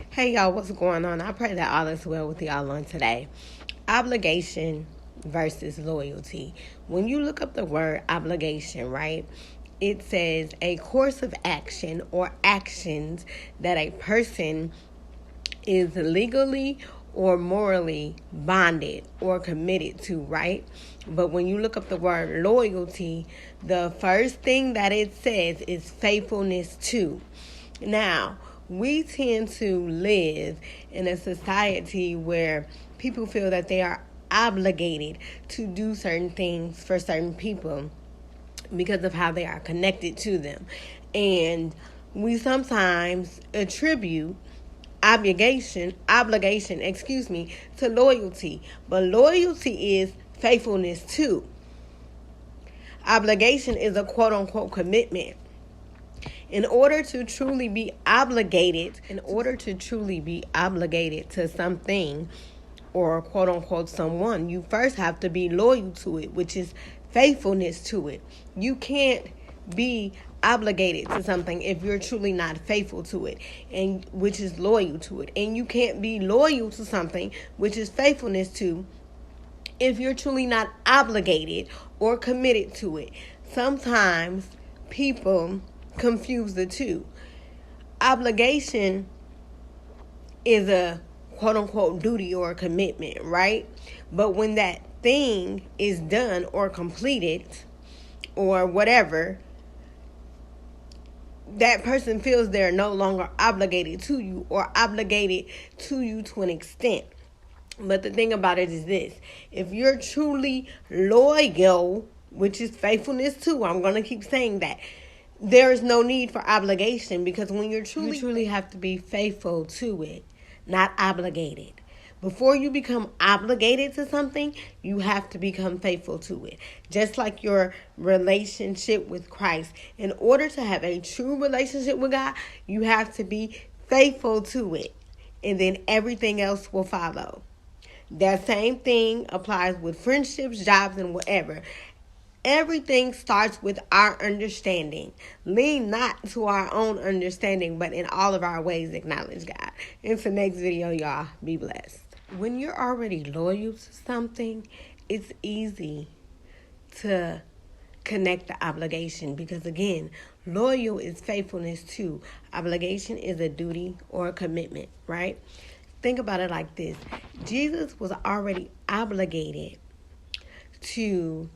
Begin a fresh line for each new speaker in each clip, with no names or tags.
Hey y'all, what's going on? I pray that all is well with y'all on today. Obligation versus loyalty. When you look up the word obligation, right, it says a course of action or actions that a person is legally or morally bonded or committed to, right? But when you look up the word loyalty, the first thing that it says is faithfulness to. Now, we tend to live in a society where people feel that they are obligated to do certain things for certain people because of how they are connected to them. And we sometimes attribute obligation, to loyalty. But loyalty is faithfulness too. Obligation is a quote unquote commitment. In order to truly be obligated to something or quote unquote someone, you first have to be loyal to it, which is faithfulness to it. You can't be obligated to something if you're truly not faithful to it, and which is loyal to it. And you can't be loyal to something, which is faithfulness to, if you're truly not obligated or committed to it. Sometimes people confuse the two. Obligation is a quote unquote duty or a commitment, right? But when that thing is done or completed or whatever, that person feels they're no longer obligated to you or obligated to you to an extent. But the thing about it is this: if you're truly loyal, which is faithfulness too, I'm going to keep saying that, there is no need for obligation, because when you truly have to be faithful to it, not obligated. Before you become obligated to something, you have to become faithful to it. Just like your relationship with Christ. In order to have a true relationship with God, you have to be faithful to it. And then everything else will follow. That same thing applies with friendships, jobs, and whatever. Everything starts with our understanding. Lean not to our own understanding, but in all of our ways acknowledge God. Until next video, y'all, be blessed. When you're already loyal to something, it's easy to connect the obligation, because again, loyal is faithfulness too. Obligation is a duty or a commitment, right? Think about it like this. Jesus was already obligated to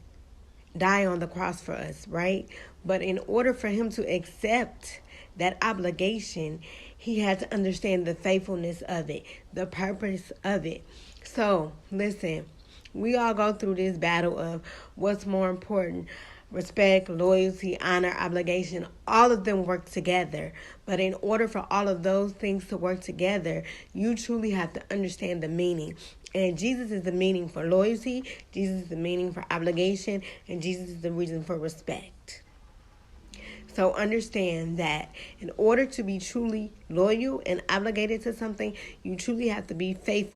die on the cross for us, right? But in order for him to accept that obligation, he had to understand the faithfulness of it, the purpose of it. So, listen, we all go through this battle of what's more important. Respect, loyalty, honor, obligation, all of them work together. But in order for all of those things to work together, you truly have to understand the meaning. And Jesus is the meaning for loyalty, Jesus is the meaning for obligation, and Jesus is the reason for respect. So understand that in order to be truly loyal and obligated to something, you truly have to be faithful.